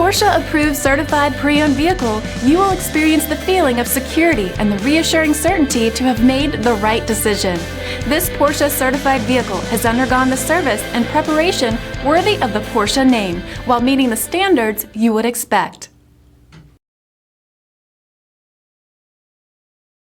Porsche-approved certified pre-owned vehicle, you will experience the feeling of security and the reassuring certainty to have made the right decision. This Porsche certified vehicle has undergone the service and preparation worthy of the Porsche name, while meeting the standards you would expect.